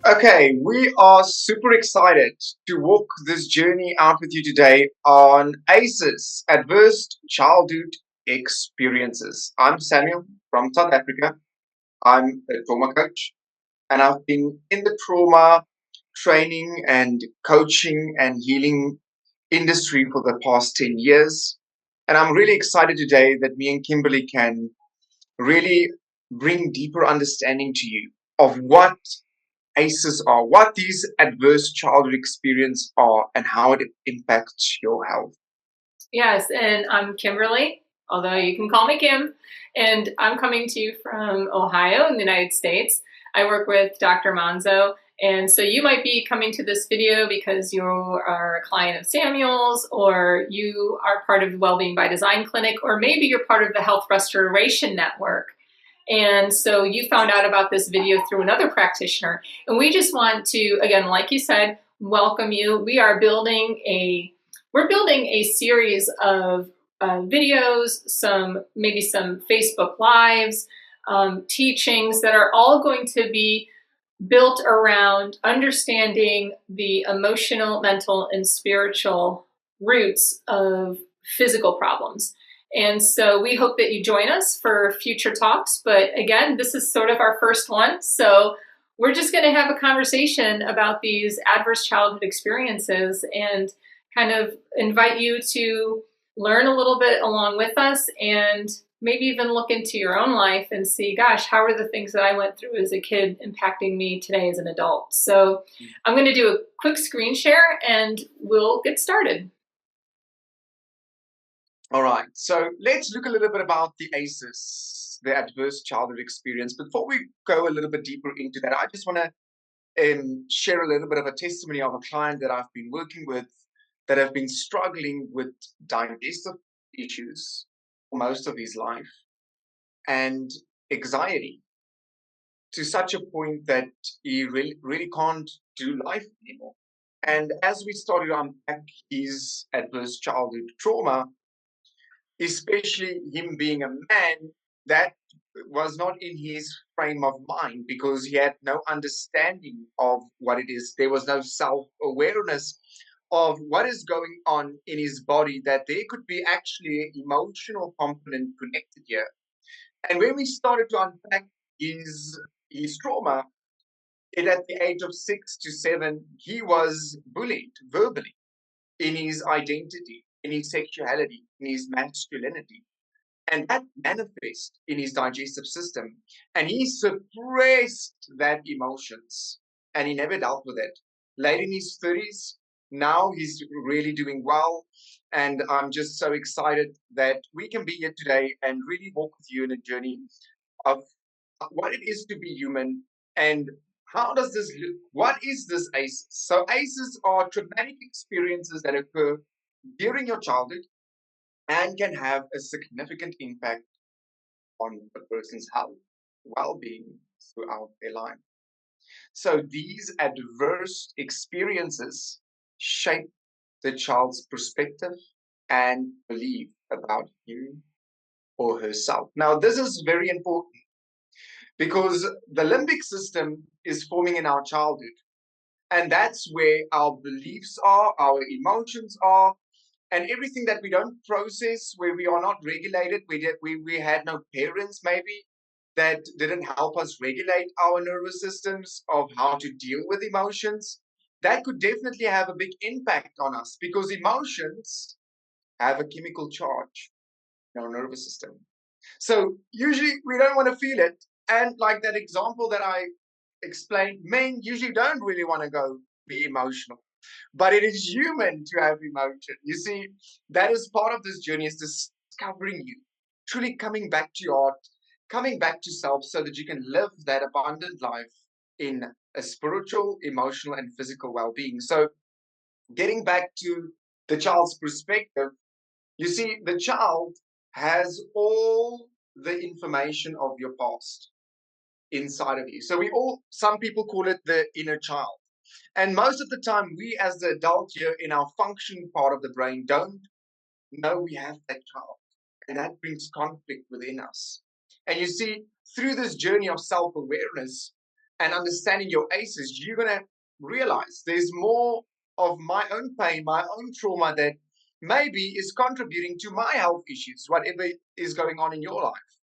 Okay, we are super excited to walk this journey out with you today on ACEs, Adverse Childhood Experiences. I'm Samuel from South Africa. I'm a trauma coach, and I've been in the trauma training and coaching and healing industry for the past 10 years. And I'm really excited today that me and Kimberly can really bring deeper understanding to you of what ACEs are, what these adverse childhood experience are, and how it impacts your health. Yes, and I'm Kimberly, although you can call me Kim, and I'm coming to you from Ohio in the United States. I work with Dr. Manzo, and so you might be coming to this video because you are a client of Samuel's, or you are part of the Wellbeing by Design Clinic, or maybe you're part of the Health Restoration Network. And so you found out about this video through another practitioner. And we just want to, again, like you said, welcome you. We're building a series of videos, maybe some Facebook Lives, teachings that are all going to be built around understanding the emotional, mental, and spiritual roots of physical problems. And so we hope that you join us for future talks. But again, this is sort of our first one. So we're just going to have a conversation about these adverse childhood experiences and kind of invite you to learn a little bit along with us and maybe even look into your own life and see, gosh, how are the things that I went through as a kid impacting me today as an adult? So I'm going to do a quick screen share and we'll get started. All right, so let's look a little bit about the ACEs, the adverse childhood experience. Before we go a little bit deeper into that, I just want to share a little bit of a testimony of a client that I've been working with that have been struggling with digestive issues for most of his life and anxiety to such a point that he really can't do life anymore. And as we started to unpack his adverse childhood trauma, especially him being a man, that was not in his frame of mind because he had no understanding of what it is. There was no self awareness of what is going on in his body, that there could be actually an emotional component connected here. And when we started to unpack his trauma, at the age of 6 to 7, he was bullied verbally in his identity, in his sexuality, in his masculinity. And that manifests in his digestive system. And he suppressed that emotions and he never dealt with it. Late in his 30s, now he's really doing well. And I'm just so excited that we can be here today and really walk with you in a journey of what it is to be human and how does this look? What is this ACEs? So ACEs are traumatic experiences that occur during your childhood and can have a significant impact on a person's health, well-being throughout their life. So these adverse experiences shape the child's perspective and belief about him or herself. Now, this is very important because the limbic system is forming in our childhood. And that's where our beliefs are, our emotions are, and everything that we don't process, where we are not regulated. We had no parents, maybe, that didn't help us regulate our nervous systems of how to deal with emotions. That could definitely have a big impact on us because emotions have a chemical charge in our nervous system. So usually we don't want to feel it. And like that example that I explained, men usually don't really want to go be emotional. But it is human to have emotion. You see, that is part of this journey, is discovering you, truly coming back to your heart, coming back to self so that you can live that abundant life in a spiritual, emotional, and physical well-being. So getting back to the child's perspective, you see, the child has all the information of your past inside of you. So some people call it the inner child. And most of the time, we as the adult here in our functioning part of the brain don't know we have that child. And that brings conflict within us. And you see, through this journey of self awareness, and understanding your ACEs, you're going to realize there's more of my own pain, my own trauma that maybe is contributing to my health issues, whatever is going on in your life.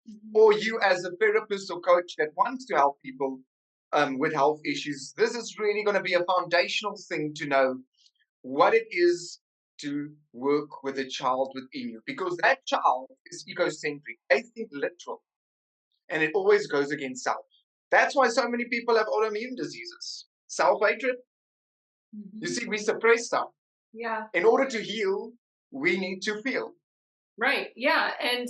Mhm. Or you, as a therapist or coach that wants to help people with health issues, this is really going to be a foundational thing to know what it is to work with a child within you, because that child is egocentric. They think literal, and it always goes against self. That's why so many people have autoimmune diseases. Self-hatred. You Mhm. see, we suppress stuff. Yeah. In order to heal, we need to feel. Right. Yeah. And,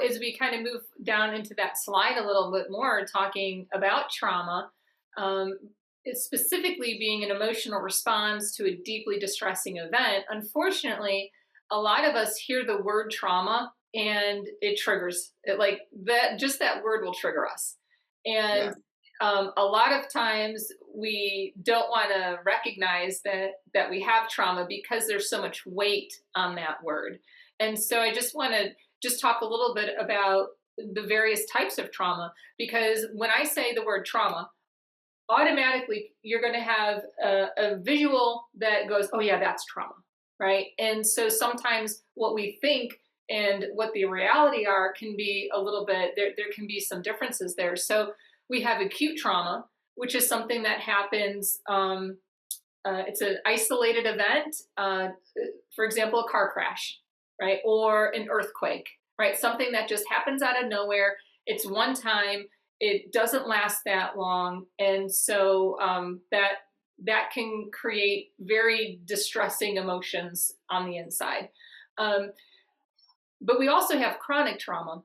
as we kind of move down into that slide a little bit more, talking about trauma, um, it's specifically being an emotional response to a deeply distressing event. Unfortunately, a lot of us hear the word trauma and it triggers it, like that, just that word will trigger us. Yeah. And a lot of times we don't want to recognize that we have trauma because there's so much weight on that word. And so I just want to just talk a little bit about the various types of trauma, because when I say the word trauma, automatically you're going to have a visual that goes, oh, yeah, that's trauma. Right. And so sometimes what we think and what the reality are can be a little bit, there can be some differences there. So we have acute trauma, which is something that happens. It's an isolated event, for example, a car crash, right? Or an earthquake, right? Something that just happens out of nowhere. It's one time, it doesn't last that long. And so that can create very distressing emotions on the inside. Um, but we also have chronic trauma.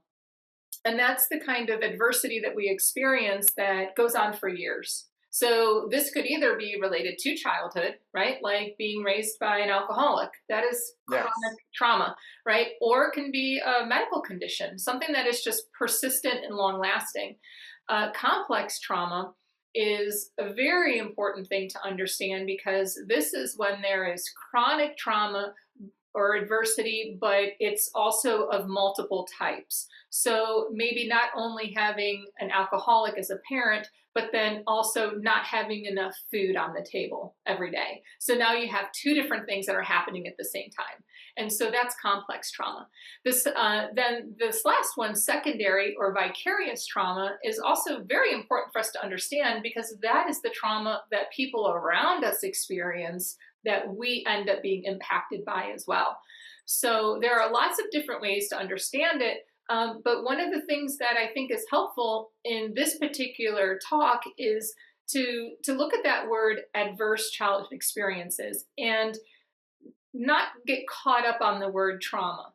And that's the kind of adversity that we experience that goes on for years. So this could either be related to childhood, right? Like being raised by an alcoholic. That is Yes. chronic trauma, right? Or it can be a medical condition, something that is just persistent and long lasting. Complex trauma is a very important thing to understand, because this is when there is chronic trauma or adversity, but it's also of multiple types. So maybe not only having an alcoholic as a parent, but then also not having enough food on the table every day. So now you have two different things that are happening at the same time. And so that's complex trauma. Then this last one, secondary or vicarious trauma, is also very important for us to understand, because that is the trauma that people around us experience that we end up being impacted by as well. So there are lots of different ways to understand it. But one of the things that I think is helpful in this particular talk is to look at that word adverse childhood experiences and not get caught up on the word trauma,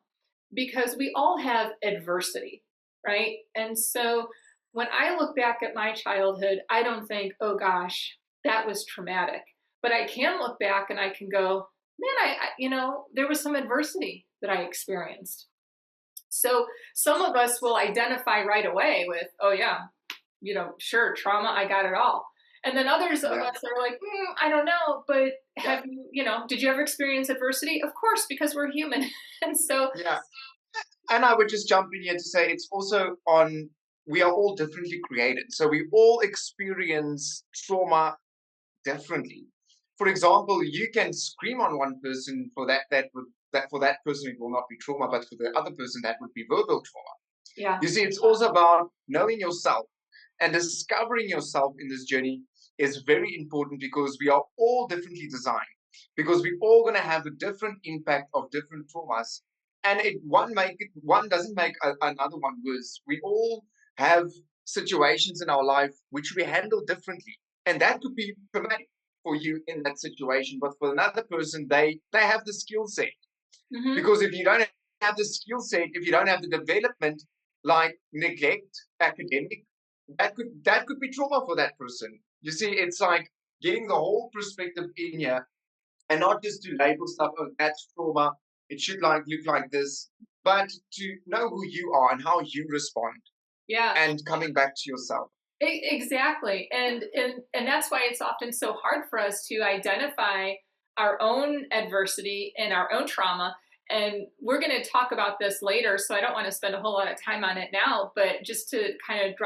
because we all have adversity, right? And so when I look back at my childhood, I don't think, oh gosh, that was traumatic. But I can look back and I can go, man, there was some adversity that I experienced. So some of us will identify right away with, oh yeah, sure, trauma, I got it all. And then others of Yeah. us are like, I don't know, but Yeah. did you ever experience adversity? Of course, because we're human. And so, Yeah. And I would just jump in here to say it's also on, we are all differently created. So we all experience trauma differently. For example, you can scream on one person for that for that person it will not be trauma, but for the other person that would be verbal trauma. yeah. You see, it's also about knowing yourself, and discovering yourself in this journey is very important, because we are all differently designed, because we're all going to have a different impact of different traumas, and one doesn't make another one worse. We all have situations in our life which we handle differently, and that could be traumatic for you in that situation, but for another person, they have the skill set. Hmm. Because if you don't have the skill set, if you don't have the development, like neglect, academic, that could be trauma for that person. You see, it's like getting the whole perspective in here, and not just to label stuff, oh, that's trauma, it should like look like this, but to know who you are and how you respond, Yeah. and coming back to yourself. Exactly. And that's why it's often so hard for us to identify our own adversity and our own trauma. And we're going to talk about this later, so I don't want to spend a whole lot of time on it now, but just to kind of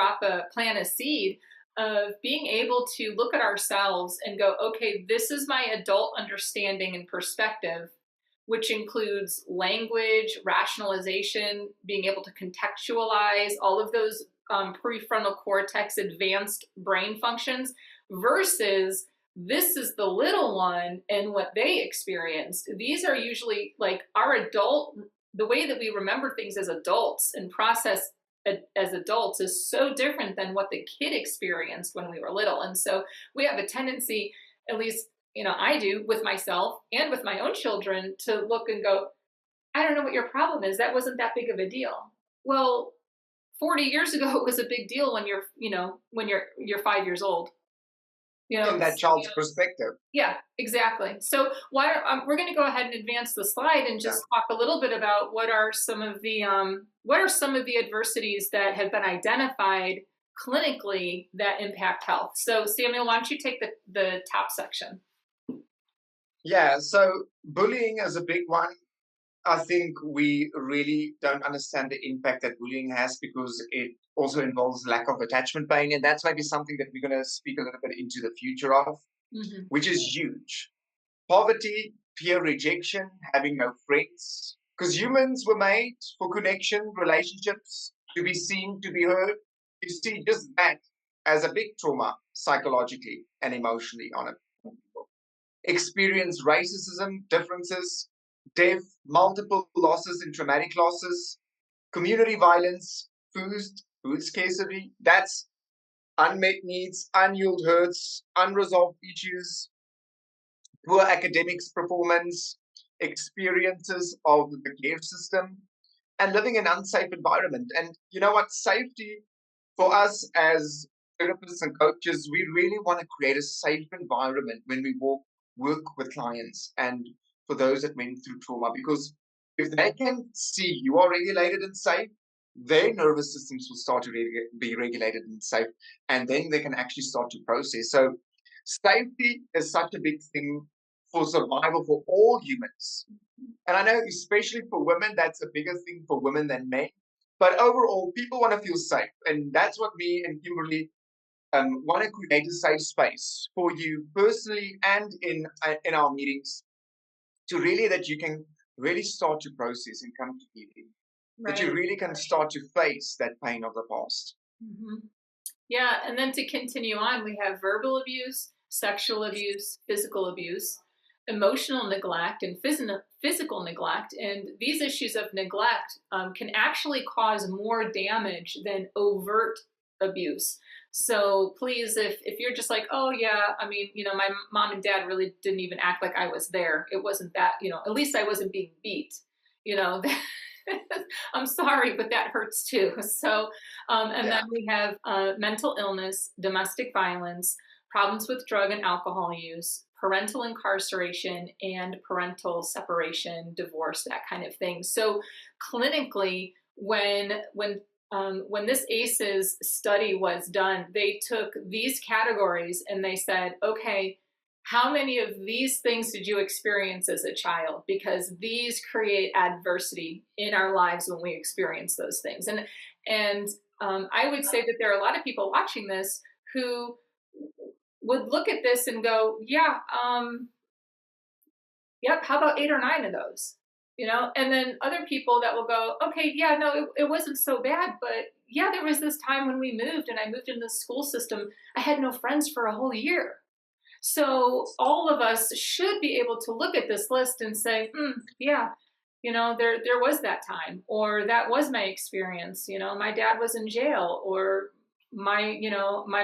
plant a seed. of being able to look at ourselves and go, okay, this is my adult understanding and perspective, which includes language, rationalization, being able to contextualize all of those prefrontal cortex advanced brain functions, versus this is the little one and what they experienced. These are usually like our adult, the way that we remember things as adults and process as adults is so different than what the kid experienced when we were little. And so we have a tendency, at least, I do with myself and with my own children, to look and go, I don't know what your problem is. That wasn't that big of a deal. Well, 40 years ago, it was a big deal when you're 5 years old. In that child's perspective. Yeah, exactly. So we're going to go ahead and advance the slide and Yeah. just talk a little bit about what are some of the adversities that have been identified clinically that impact health. So Samuel, why don't you take the top section? Yeah, so bullying is a big one. I think we really don't understand the impact that bullying has because it also involves lack of attachment pain. And that's maybe something that we're going to speak a little bit into the future of, Hmm. which is huge. Poverty, peer rejection, having no friends. Because humans were made for connection, relationships, to be seen, to be heard. You see, just that as a big trauma psychologically and emotionally on it. Experience racism, differences, death, multiple losses and traumatic losses, community violence, food scarcity. That's unmet needs, unhealed hurts, unresolved issues, poor academics performance, experiences of the care system, and living in an unsafe environment. And you know what? Safety for us as therapists and coaches, we really want to create a safe environment when we work with clients and for those that went through trauma. Because if they can see you are regulated and safe, their nervous systems will start to be regulated and safe, and then they can actually start to process. So, safety is such a big thing for survival for all humans. And I know, especially for women, that's a bigger thing for women than men. But overall, people want to feel safe. And that's what me and Kimberly want to create, a safe space for you personally and in our meetings, to really that you can really start to process and come to healing, that you Right. really can start to face that pain of the past. Hmm. Yeah, and then to continue on, we have verbal abuse, sexual abuse, physical abuse, emotional neglect, and physical neglect. And these issues of neglect can actually cause more damage than overt abuse. So please, if you're just like, oh yeah, I mean, my mom and dad really didn't even act like I was there. It wasn't that, at least I wasn't being beat. You know, I'm sorry, but that hurts too. So, and Yeah. then we have mental illness, domestic violence, problems with drug and alcohol use, parental incarceration, and parental separation, divorce, that kind of thing. So, clinically, when this ACEs study was done, they took these categories and they said, okay, how many of these things did you experience as a child? Because these create adversity in our lives when we experience those things. And I would say that there are a lot of people watching this who would look at this and go, yeah, yep, how about 8 or 9 of those? And then other people that will go, okay, yeah, no, it wasn't so bad, but yeah, there was this time when we moved and I moved in the school system. I had no friends for a whole year. So all of us should be able to look at this list and say, yeah, there was that time, or that was my experience. My dad was in jail, or my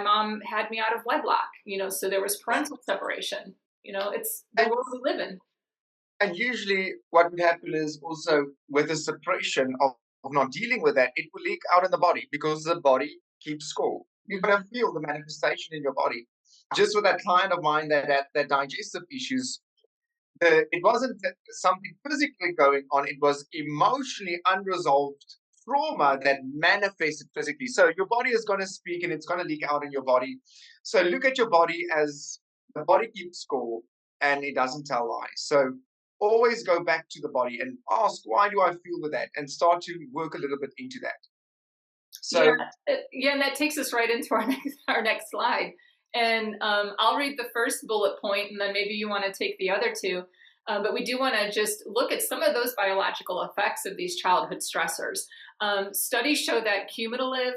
mom had me out of wedlock. So there was parental separation. It's the And world we live in. And usually, what would happen is also with the suppression of not dealing with that, it will leak out in the body because the body keeps score. You're going to feel the manifestation in your body. Just with that client of mine that had that digestive issues, it wasn't something physically going on, it was emotionally unresolved trauma that manifested physically. So your body is going to speak and it's going to leak out in your body. So look at your body as the body keeps score and it doesn't tell lies. So always go back to the body and ask, why do I feel with that? And start to work a little bit into that. Yeah, So yeah, and that takes us right into our next slide. And I'll read the first bullet point, and then maybe you want to take the other two. But we do want to just look at some of those biological effects of these childhood stressors. Studies show that cumulative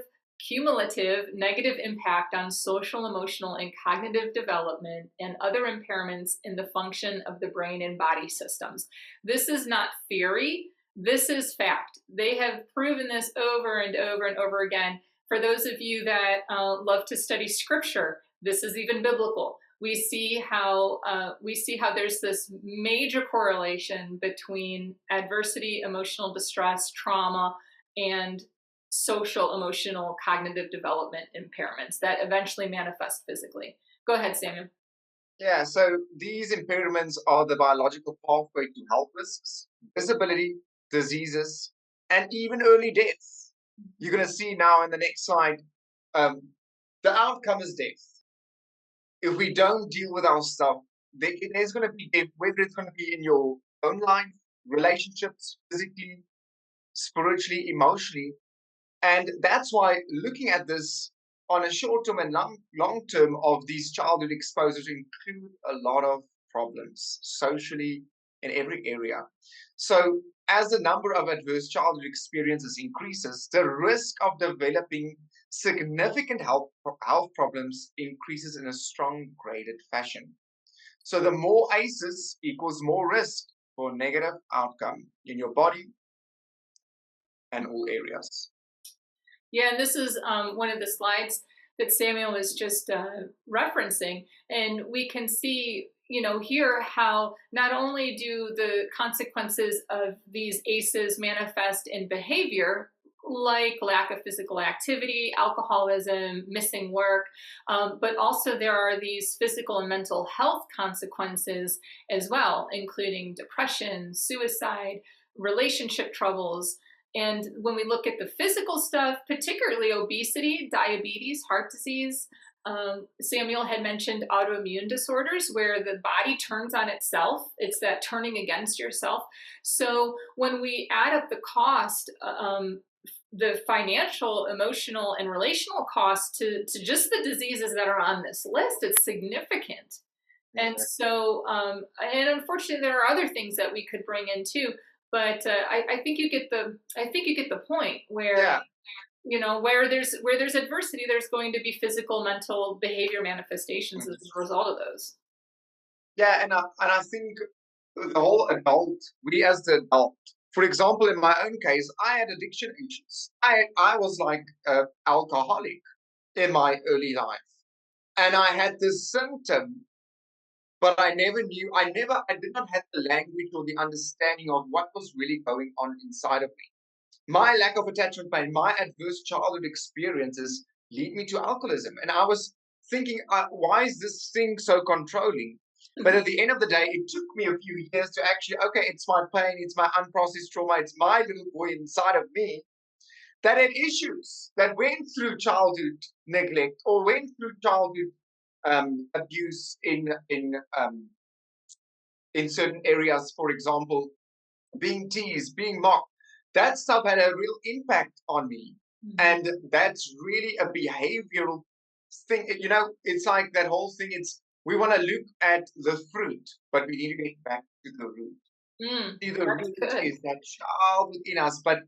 negative impact on social, emotional, and cognitive development and other impairments in the function of the brain and body systems. This is not theory. This is fact. They have proven this over and over and over again. For those of you that love to study scripture, this is even biblical. We see how there's this major correlation between adversity, emotional distress, trauma, and social, emotional, cognitive development impairments that eventually manifest physically. Go ahead, Samuel. yeah, so these impairments are the biological pathway to health risks, disability, diseases, and even early deaths. You're going to see now in the next slide, um, the outcome is death. If we don't deal with our stuff, there's going to be death, whether it's going to be in your own life, relationships, physically, spiritually, emotionally. And that's why looking at this on a short term and long term of these childhood exposures include a lot of problems socially in every area. So as the number of adverse childhood experiences increases, the risk of developing significant health problems increases in a strong graded fashion. So the more ACEs equals more risk for negative outcome in your body and all areas. Yeah, and this is one of the slides that Samuel was just referencing, and we can see, here how not only do the consequences of these ACEs manifest in behavior, like lack of physical activity, alcoholism, missing work, but also there are these physical and mental health consequences as well, including depression, suicide, relationship troubles. And when we look at the physical stuff, particularly obesity, diabetes, heart disease, Samuel had mentioned autoimmune disorders where the body turns on itself. It's that turning against yourself. So when we add up the cost, the financial, emotional, and relational cost to just the diseases that are on this list, it's significant. And Exactly. so, and unfortunately, there are other things that we could bring in too. But I think you get the point where Yeah, where there's adversity, there's going to be physical, mental, behavior manifestations as a result of those. yeah, and I think the whole adult, we as the adult, for example, in my own case, I had addiction issues. I was like an alcoholic in my early life, and I had this symptom, but I never knew. I did not have the language or the understanding of what was really going on inside of me. My lack of attachment and my adverse childhood experiences lead me to alcoholism. And I was thinking, why is this thing so controlling? But at the end of the day, it took me a few years to actually, okay, it's my pain, it's my unprocessed trauma, it's my little boy inside of me that had issues, that went through childhood neglect or went through childhood abuse in certain areas. For example, being teased, being mocked. That stuff had a real impact on me. Mhm. And that's really a behavioral thing. It's like that whole thing. We want to look at the fruit, but we need to get back to the root. See, the That's root good. is that child within us, but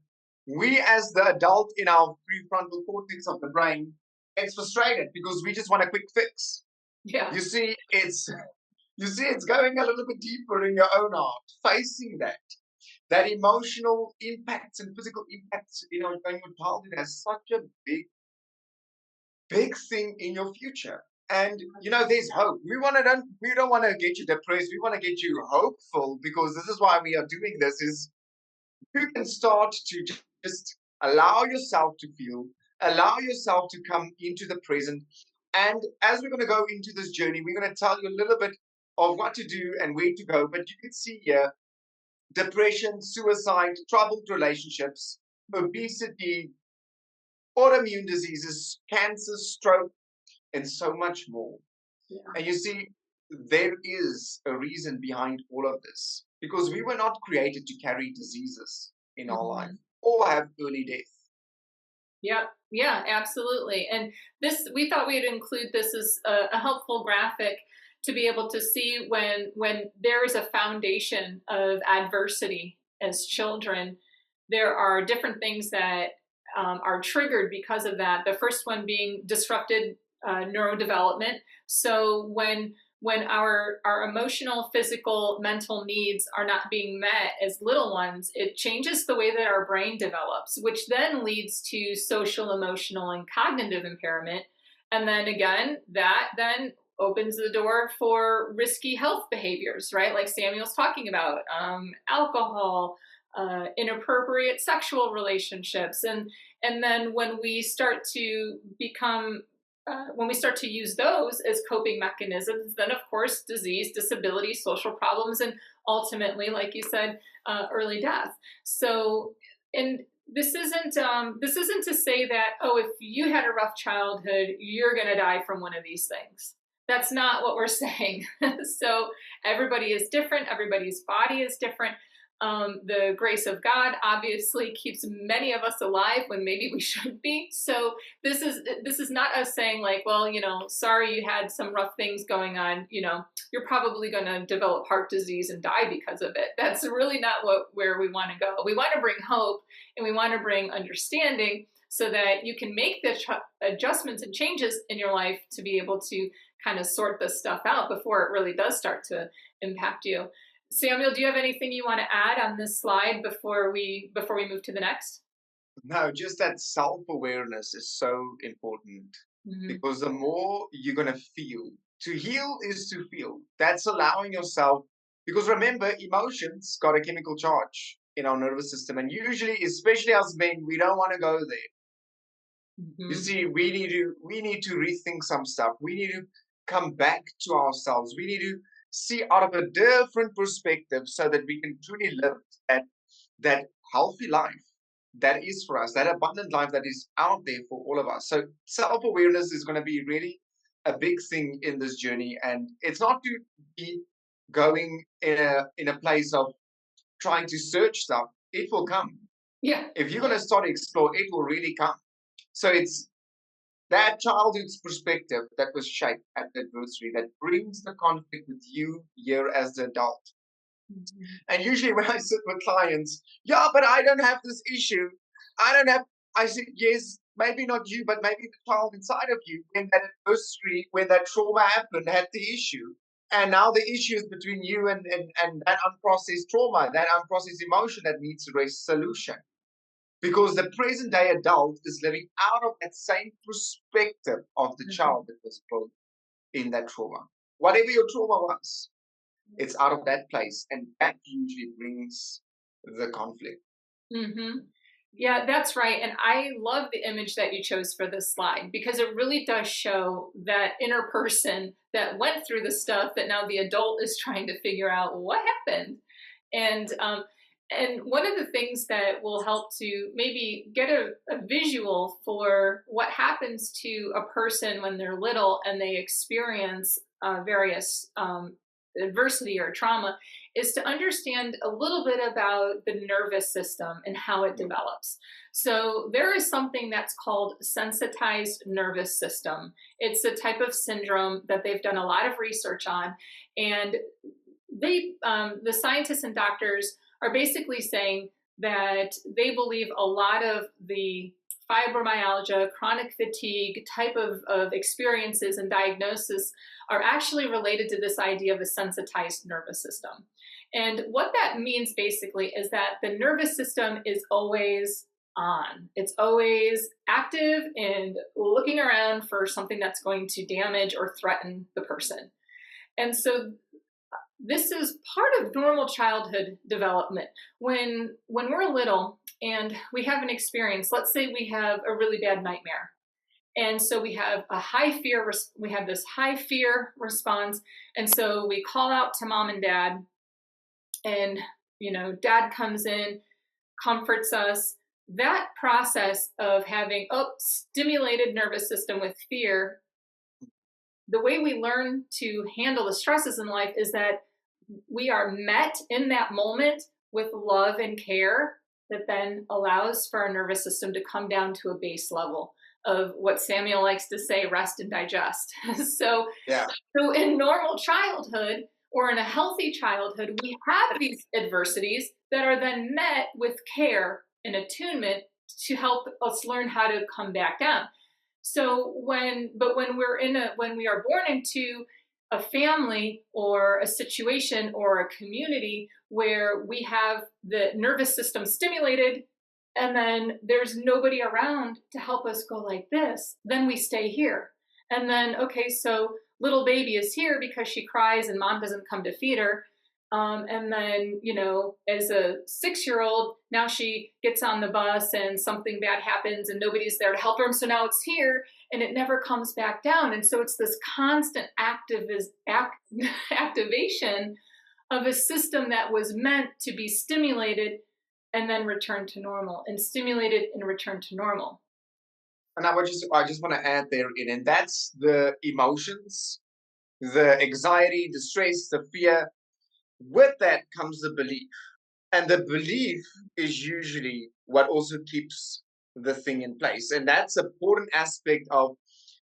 we as the adult in our prefrontal cortex of the brain gets frustrated because we just want a quick fix. Yeah. You see, it's going a little bit deeper in your own heart, facing that emotional impacts and physical impacts, when your childhood has such a big thing in your future. And there's hope. We don't want to get you depressed. We want to get you hopeful because this is why we are doing this. Is you can start to just allow yourself to feel, allow yourself to come into the present. And as we're going to go into this journey, we're going to tell you a little bit of what to do and where to go. But you can see here depression, suicide, troubled relationships, obesity, autoimmune diseases, cancer, stroke, and so much more. Yeah. And you see, there is a reason behind all of this because we were not created to carry diseases in our life Mhm. or have early death. Yep. Yeah, absolutely. And this, we thought we'd include this as a helpful graphic to be able to see when there is a foundation of adversity as children, there are different things that are triggered because of that. The first one being disrupted neurodevelopment. So when our emotional, physical, mental needs are not being met as little ones, it changes the way that our brain develops, which then leads to social, emotional, and cognitive impairment. And then again, that then opens the door for risky health behaviors, right? Like Samuel's talking about alcohol, inappropriate sexual relationships, and then when we start to use those as coping mechanisms, then of course disease, disability, social problems, and ultimately, like you said, early death. So, and this isn't to say that, oh, if you had a rough childhood, you're going to die from one of these things. That's not what we're saying. So everybody is different. Everybody's body is different. The grace of God obviously keeps many of us alive when maybe we shouldn't be. So this is not us saying like, well, sorry you had some rough things going on. You're probably going to develop heart disease and die because of it. That's really not where we want to go. We want to bring hope and we want to bring understanding so that you can make the adjustments and changes in your life to be able to kind of sort this stuff out before it really does start to impact you. Samuel, do you have anything you want to add on this slide before we move to the next? No, just that self-awareness is so important Hmm. because the more you're going to feel, to heal is to feel. That's allowing yourself, because remember, emotions got a chemical charge in our nervous system. And usually, especially as men, we don't want to go there. You Hmm. see, we need to rethink some stuff. We need to come back to ourselves. We need to see out of a different perspective so that we can truly live that that healthy life that is for us, that abundant life that is out there for all of us. So self-awareness is going to be really a big thing in this journey. And it's not to be going in a place of trying to search stuff. It will come. Yeah. If you're going to start to explore, it will really come. So it's that childhood's perspective that was shaped at the adversary that brings the conflict with you here as the adult. Mhm. And usually when I sit with clients, yeah, but I don't have this issue. I don't have, I said, yes, maybe not you, but maybe the child inside of you, when that adversary, when that trauma happened, had the issue. And now the issue is between you and that unprocessed trauma, that unprocessed emotion that needs a resolution. Because the present day adult is living out of that same perspective of the Mhm. child that was put in that trauma. Whatever your trauma was, it's out of that place. And that usually brings the conflict. Hmm. Yeah, that's right. And I love the image that you chose for this slide because it really does show that inner person that went through the stuff that now the adult is trying to figure out what happened. And one of the things that will help to maybe get a visual for what happens to a person when they're little and they experience various adversity or trauma is to understand a little bit about the nervous system and how it Mm. develops. So, there is something that's called sensitized nervous system. It's a type of syndrome that they've done a lot of research on. And the scientists and doctors are basically saying that they believe a lot of the fibromyalgia, chronic fatigue type of experiences and diagnosis are actually related to this idea of a sensitized nervous system. And what that means basically is that the nervous system is always on. It's always active and looking around for something that's going to damage or threaten the person. And so this is part of normal childhood development. When we're little and we have an experience, let's say we have a really bad nightmare, and so we have this high fear response, and so we call out to mom and dad, and dad comes in, comforts us. That process of having stimulated nervous system with fear, the way we learn to handle the stresses in life is that we are met in that moment with love and care. that then allows for our nervous system to come down to a base level of what Samuel likes to say, rest and digest. so Yeah. so in normal childhood or in a healthy childhood, we have these adversities that are then met with care and attunement to help us learn how to come back down. When we are born into a family or a situation or a community where we have the nervous system stimulated and then there's nobody around to help us go like this, then we stay here. And then, okay, so little baby is here because she cries and mom doesn't come to feed her. And then, as a 6 year old, now she gets on the bus and something bad happens and nobody's there to help her. So now it's here and it never comes back down. And so it's this constant activation of a system that was meant to be stimulated and then return to normal, and stimulated and return to normal. And I just want to add there in, and that's the emotions, the anxiety, the stress, the fear. With that comes the belief. And the belief is usually what also keeps the thing in place. And that's an important aspect of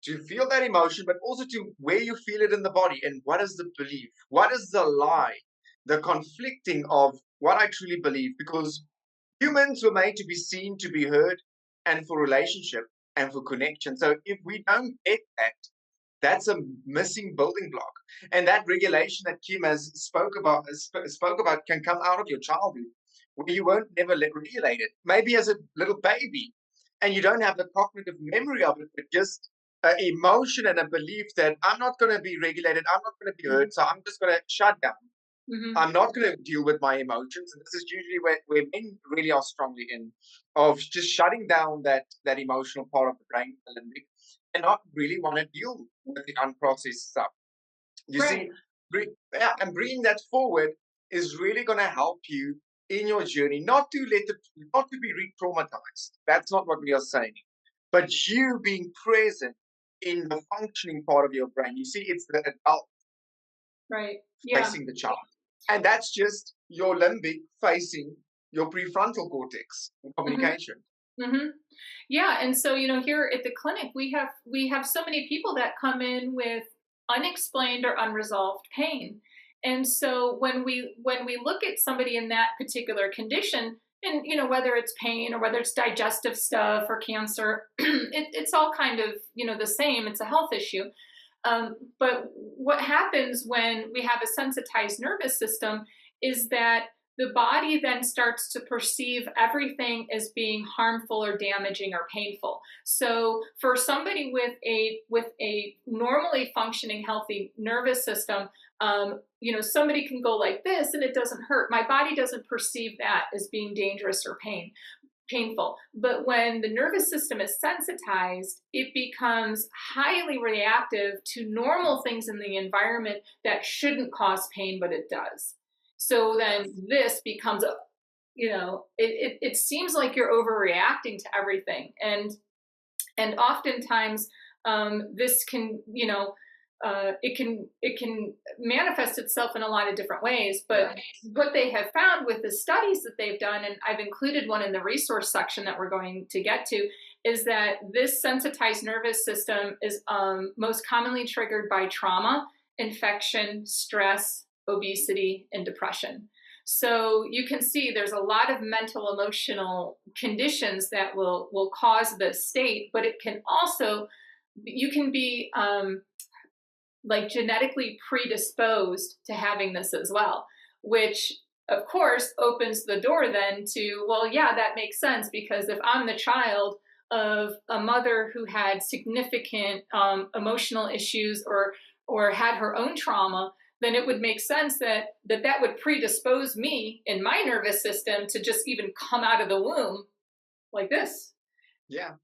to feel that emotion, but also to where you feel it in the body. And what is the belief? What is the lie? The conflicting of what I truly believe. Because humans were made to be seen, to be heard, and for relationship and for connection. So if we don't get that, that's a missing building block. And that regulation that Kim has spoke about can come out of your childhood, where you weren't never regulated. Maybe as a little baby, and you don't have the cognitive memory of it, but just an emotion and a belief that I'm not going to be regulated, I'm not going to be heard, so I'm just going to shut down. Mm-hmm. I'm not going to deal with my emotions. And this is usually where men really are strongly in, of just shutting down that emotional part of the brain, the limbic, and not really want to deal with the unprocessed stuff. You see, Right. yeah, and bringing that forward is really going to help you in your journey, not to be re-traumatized. That's not what we are saying, but you being present in the functioning part of your brain. You see, it's the adult Right. Yeah. facing the child. And that's just your limbic facing your prefrontal cortex in Mm-hmm. communication. Mm-hmm. Yeah, and so here at the clinic, we have so many people that come in with unexplained or unresolved pain, and so when we look at somebody in that particular condition, and whether it's pain or whether it's digestive stuff or cancer, it's all kind of the same. It's a health issue. But what happens when we have a sensitized nervous system is that the body then starts to perceive everything as being harmful or damaging or painful. So for somebody with a normally functioning healthy nervous system, somebody can go like this and it doesn't hurt. My body doesn't perceive that as being dangerous or painful. But when the nervous system is sensitized, it becomes highly reactive to normal things in the environment that shouldn't cause pain, but it does. So then this becomes it seems like you're overreacting to everything. And oftentimes this can it can manifest itself in a lot of different ways. But what they have found with the studies that they've done, and I've included one in the resource section that we're going to get to, is that this sensitized nervous system is most commonly triggered by trauma, infection, stress, obesity, and depression. So you can see there's a lot of mental, emotional conditions that will cause this state, but it can also, you can be like genetically predisposed to having this as well, which of course opens the door then to, well, yeah, that makes sense, because if I'm the child of a mother who had significant emotional issues or had her own trauma, then it would make sense that would predispose me in my nervous system to just even come out of the womb like this. Yeah.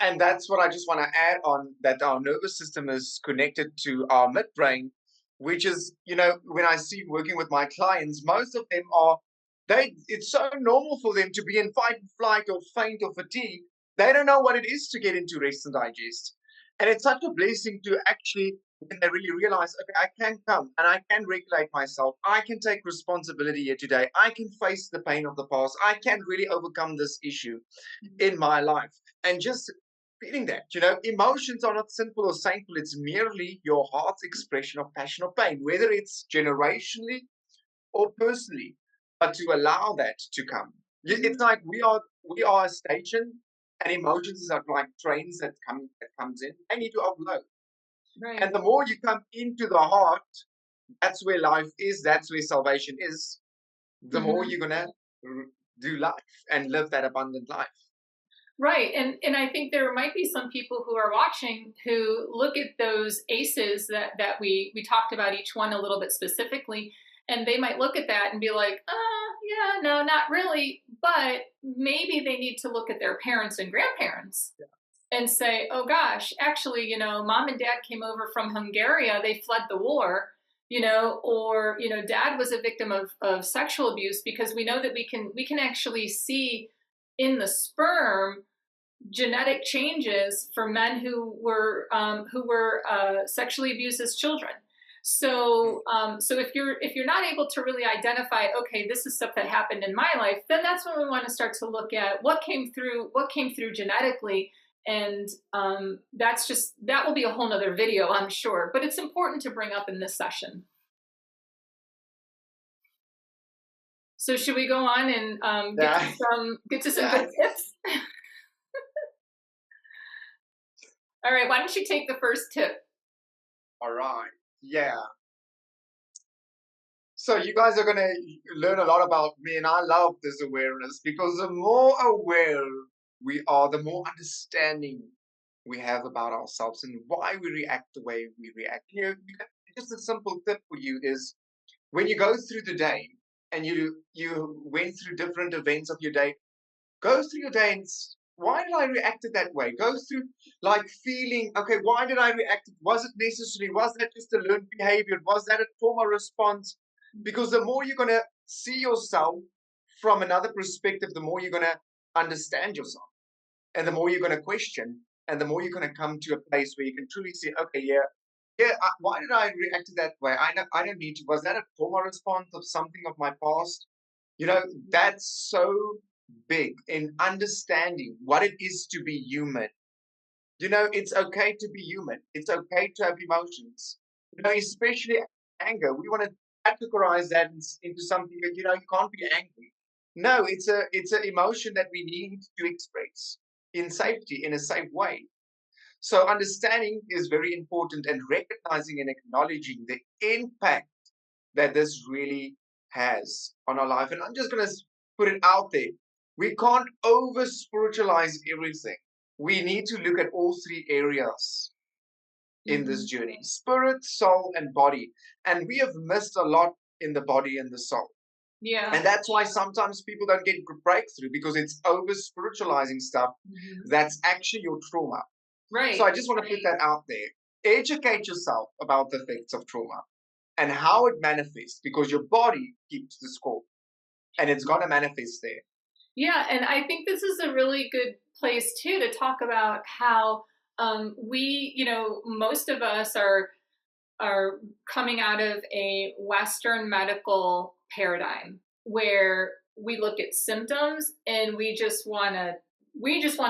And that's what I just want to add on, that our nervous system is connected to our midbrain, which is, when I see working with my clients, most of them it's so normal for them to be in fight and flight or faint or fatigue. They don't know what it is to get into rest and digest. And it's such a blessing to actually when they really realize, okay, I can come and I can regulate myself. I can take responsibility here today. I can face the pain of the past. I can really overcome this issue in my life. And just feeling that, emotions are not sinful or saintful. It's merely your heart's expression of passion or pain, whether it's generationally or personally, but to allow that to come. It's like we are a station, and emotions are like trains that comes in. They need to offload. Right. And the more you come into the heart, that's where life is, that's where salvation is. The more Mhm. you're gonna do life and live that abundant life. Right. And I think there might be some people who are watching who look at those aces that we talked about each one a little bit specifically, and they might look at that and be like, yeah, no, not really. But maybe they need to look at their parents and grandparents Yeah. and say, oh gosh, actually, mom and dad came over from Hungary, they fled the war, or dad was a victim of sexual abuse, because we know that we can actually see in the sperm genetic changes for men who were sexually abused as children. So if you're not able to really identify, okay, this is stuff that happened in my life, then that's when we want to start to look at what came through genetically. And that will be a whole nother video, I'm sure, but it's important to bring up in this session. So should we go on and get to Yeah. some Yeah. good tips? All right, why don't you take the first tip? All right. Yeah. So you guys are gonna learn a lot about me, and I love this awareness because the more aware we are, the more understanding we have about ourselves and why we react the way we react. Just a simple tip for you is when you go through the day and you went through different events of your day, go through your day and why did I react that way? Go through like feeling, okay, why did I react? Was it necessary? Was that just a learned behavior? Was that a trauma response? Because the more you're gonna see yourself from another perspective, the more you're gonna understand yourself. And the more you're gonna question, and the more you're gonna come to a place where you can truly say, okay, why did I react that way? I don't need to. Was that a trauma response of something of my past? That's so big in understanding what it is to be human. It's okay to be human. It's okay to have emotions. Especially anger. We want to categorize that into something that you can't be angry. No, it's an emotion that we need to express in safety, in a safe way. So understanding is very important, and recognizing and acknowledging the impact that this really has on our life. And I'm just going to put it out there. We can't over spiritualize everything. We need to look at all three areas in this Mhm. journey: spirit, soul, and body. And we have missed a lot in the body and the soul. Yeah. And that's why sometimes people don't get breakthrough because it's over spiritualizing stuff Mhm. that's actually your trauma. So Right. I just want to put that out there. Educate yourself about the effects of trauma and how it manifests, because your body keeps the score and it's going to manifest there. Yeah, and I think this is a really good place too to talk about how most of us are coming out of a Western medical paradigm where we look at symptoms and we just want to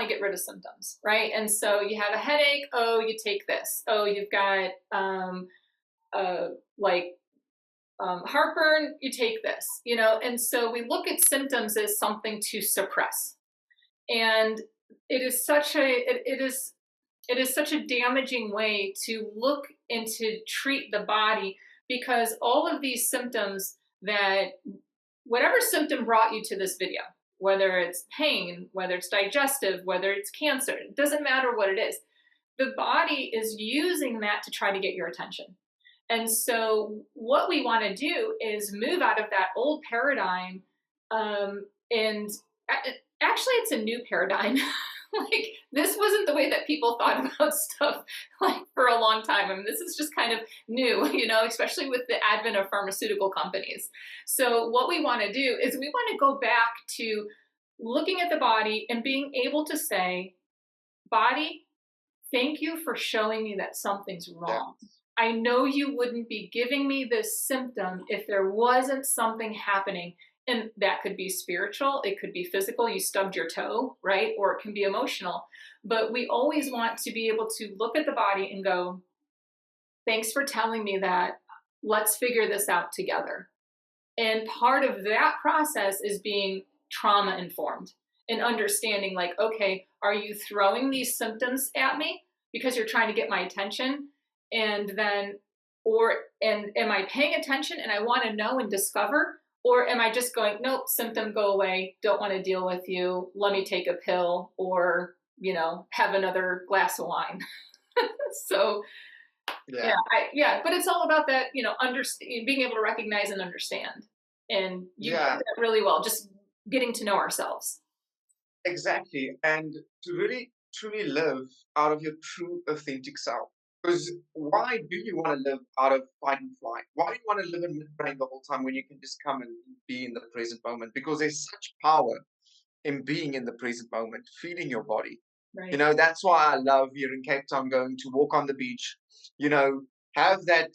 get rid of symptoms, right? And so you have a headache, oh, you take this. Oh, you've got like heartburn, you take this, and so we look at symptoms as something to suppress. And it is such a damaging way to look and to treat the body, because all of these symptoms that whatever symptom brought you to this video, whether it's pain, whether it's digestive, whether it's cancer, it doesn't matter what it is, the body is using that to try to get your attention. And so, what we want to do is move out of that old paradigm. And actually, it's a new paradigm. Like, this wasn't the way that people thought about stuff like for a long time. I mean, this is just kind of new, especially with the advent of pharmaceutical companies. So, what we want to do is we want to go back to looking at the body and being able to say, body, thank you for showing me that something's Yeah. wrong. I know you wouldn't be giving me this symptom if there wasn't something happening. And that could be spiritual, it could be physical, you stubbed your toe, right? Or it can be emotional. But we always want to be able to look at the body and go, thanks for telling me that. Let's figure this out together. And part of that process is being trauma informed and understanding, like, okay, are you throwing these symptoms at me because you're trying to get my attention? And then, and am I paying attention and I want to know and discover? Or am I just going, nope, symptom, go away, don't want to deal with you, let me take a pill or, have another glass of wine. So, Yeah. but it's all about that, being able to recognize and understand. And you do Yeah, that really well, just getting to know ourselves. exactly. And to really truly live out of your true authentic self. Because why do you want to live out of fight and flight? Why do you want to live in midbrain the whole time when you can just come and be in the present moment? Because there's such power in being in the present moment, feeling your body. Right. That's why I love here in Cape Town going to walk on the beach, you know, have that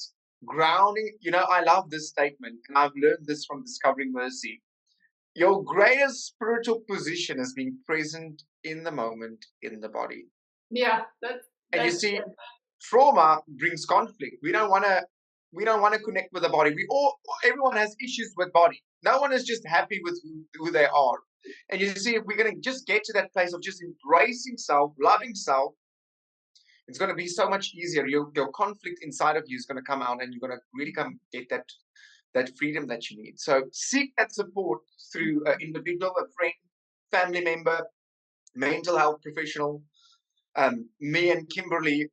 grounding. I love this statement, and I've learned this from Discovering Mercy. Your greatest spiritual position is being present in the moment in the body. Yeah, And you that's see, good. trauma brings conflict. We don't want to connect with the body. Everyone has issues with body. No one is just happy with who they are. And you see, if we're going to just get to that place of just embracing self, loving self, it's going to be so much easier. Your conflict inside of you is going to come out, and you're going to really come get that freedom that you need. So seek that support through an individual, a friend, family member, mental health professional. Me and Kimberly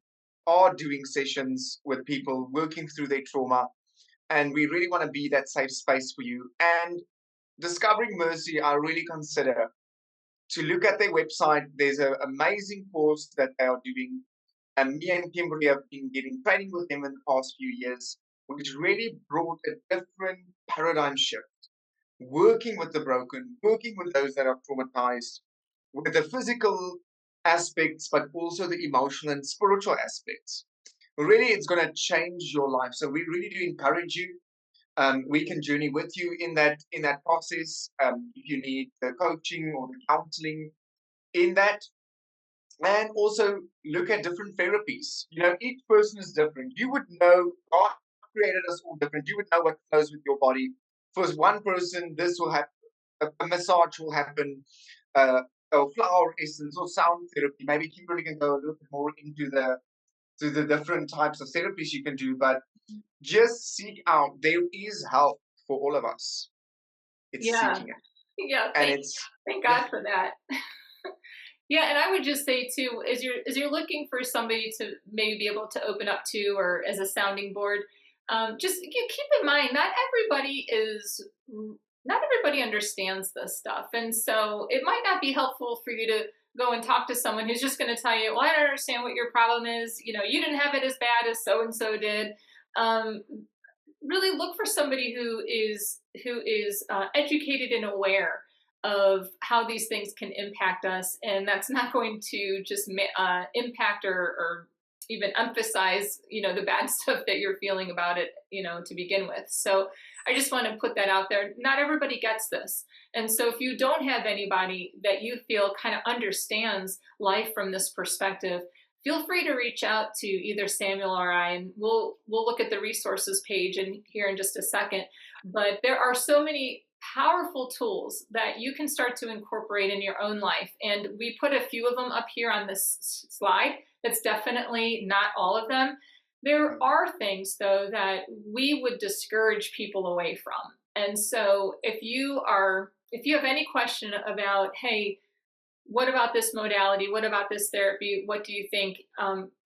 are doing sessions with people working through their trauma, and we really want to be that safe space for you. And Discovering Mercy, I really consider to look at their website. There's an amazing course that they are doing. And me and Kimberly have been getting training with them in the past few years, which really brought a different paradigm shift. Working with the broken, working with those that are traumatized, with the physical aspects, but also the emotional and spiritual aspects. Really, it's going to change your life. So we really do encourage you. We can journey with you in that process. If you need the coaching or the counseling in that, and also look at different therapies. Each person is different. You would know God created us all different. You would know what flows with your body. For one person, this will happen. A massage will happen. Or flower essence or sound therapy. Maybe Kimberly can go a little bit more into the different types of therapies you can do. But just seek out. There is help for all of us. It's Yeah. seeking it, Yeah. and it's Thank yeah, God for that. Yeah, and I would just say too, as you're looking for somebody to maybe be able to open up to, or as a sounding board, just keep in mind, not everybody understands this stuff, and so it might not be helpful for you to go and talk to someone who's just going to tell you, "Well, I don't understand what your problem is. You didn't have it as bad as so and so did." Um, really look for somebody who is educated and aware of how these things can impact us, and that's not going to just impact or even emphasize the bad stuff that you're feeling about it to begin with. So I just want to put that out there. Not everybody gets this, and so if you don't have anybody that you feel kind of understands life from this perspective, feel free to reach out to either Samuel or I, and we'll look at the resources page here in just a second. But there are so many powerful tools that you can start to incorporate in your own life, and we put a few of them up here on this slide. That's definitely not all of them. There are things, though, that we would discourage people away from. And so if you have any question about, hey, what about this modality? What about this therapy? What do you think?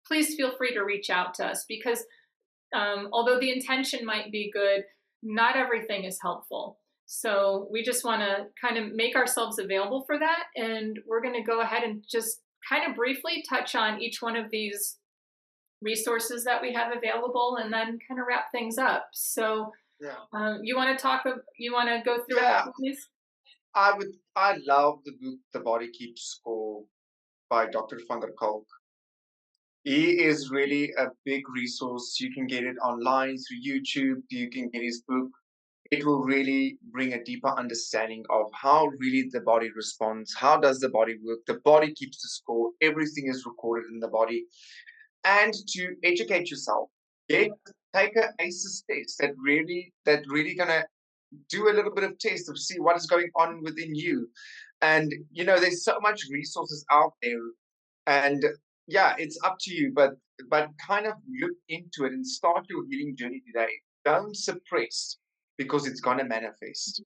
Please feel free to reach out to us, because although the intention might be good, not everything is helpful. So we just want to kind of make ourselves available for that. And we're going to go ahead and just kind of briefly touch on each one of these resources that we have available, and then kind of wrap things up. So yeah, you want to go through yeah. it, please? I love the book The Body Keeps Score by Dr. van der Kolk. He is really a big resource. You can get it online through YouTube. You can get his book. It will really bring a deeper understanding of how really the body responds. How does the body work? The body keeps the score. Everything is recorded in the body. And to educate yourself, get take a ACEs test that really gonna do a little bit of test to see what is going on within you. And there's so much resources out there, and yeah, it's up to you, but kind of look into it and start your healing journey today. Don't suppress, because it's gonna manifest.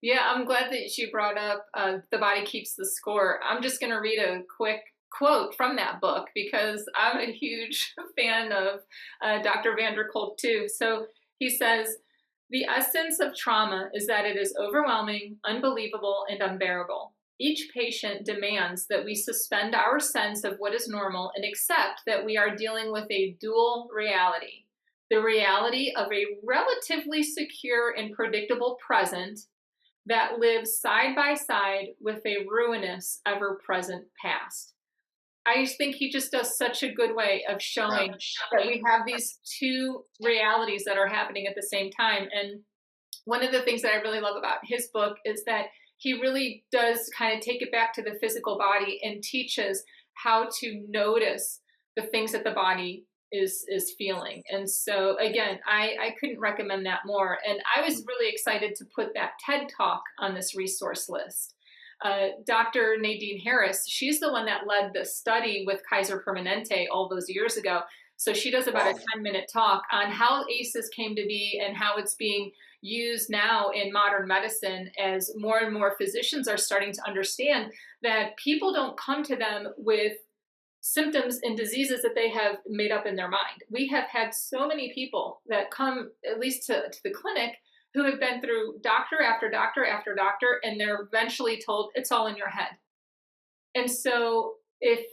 Yeah, I'm glad that you brought up The Body Keeps the Score. I'm just going to read a quick quote from that book because I'm a huge fan of Dr. Kolk too. So he says, the essence of trauma is that it is overwhelming, unbelievable, and unbearable. Each patient demands that we suspend our sense of what is normal and accept that we are dealing with a dual reality. The reality of a relatively secure and predictable present that lives side by side with a ruinous, ever present past. I just think he just does such a good way of showing that we have these two realities that are happening at the same time. And one of the things that I really love about his book is that he really does kind of take it back to the physical body and teaches how to notice the things that the body is feeling. And so again, I couldn't recommend that more. And I was really excited to put that TED Talk on this resource list. Dr. Nadine Harris, she's the one that led the study with Kaiser Permanente all those years ago. So she does about a 10-minute talk on how ACEs came to be and how it's being used now in modern medicine, as more and more physicians are starting to understand that people don't come to them with symptoms and diseases that they have made up in their mind. We have had so many people that come, at least to the clinic, who have been through doctor after doctor after doctor, and they're eventually told it's all in your head. And so if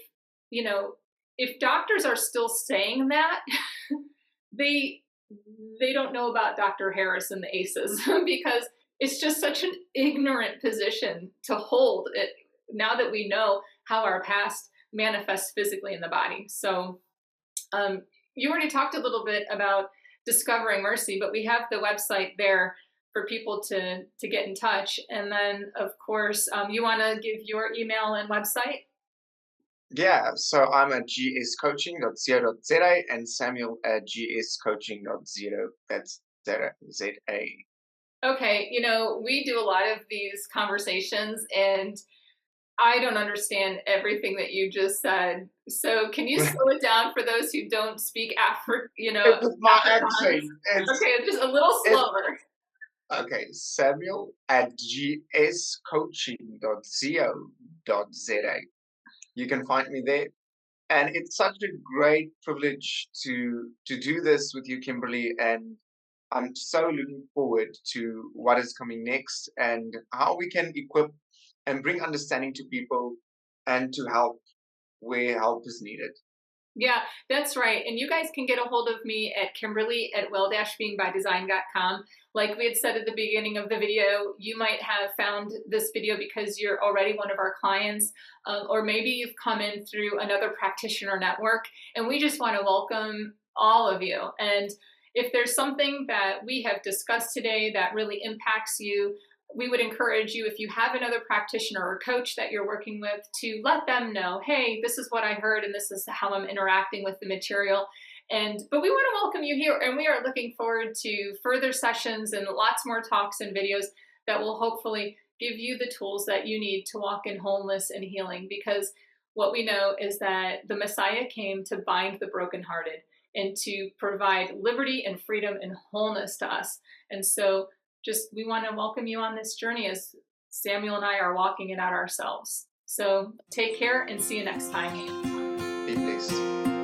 doctors are still saying that, they don't know about Dr. Harris and the ACEs because it's just such an ignorant position to hold it now that we know how our past manifests physically in the body. So you already talked a little bit about Discovering Mercy, but we have the website there for people to get in touch. And then, of course, you want to give your email and website? Yeah, so I'm at gscoaching.co.za and Samuel at gscoaching.0. That's Z-A. Okay, we do a lot of these conversations and I don't understand everything that you just said. So can you slow it down for those who don't speak It's my accent. Okay, just a little slower. Okay, Samuel at gscoaching.co.za. You can find me there. And it's such a great privilege to do this with you, Kimberly. And I'm so looking forward to what is coming next and how we can equip and bring understanding to people and to help where help is needed. Yeah, that's right. And you guys can get a hold of me at Kimberly@well-beingbydesign.com. Like we had said at the beginning of the video, you might have found this video because you're already one of our clients, or maybe you've come in through another practitioner network. And we just want to welcome all of you. And if there's something that we have discussed today that really impacts you, we would encourage you, if you have another practitioner or coach that you're working with, to let them know, hey, this is what I heard and this is how I'm interacting with the material. But we want to welcome you here, and we are looking forward to further sessions and lots more talks and videos that will hopefully give you the tools that you need to walk in wholeness and healing, because what we know is that the Messiah came to bind the brokenhearted and to provide liberty and freedom and wholeness to us. And so we want to welcome you on this journey as Samuel and I are walking it out ourselves. So take care and see you next time. Be blessed.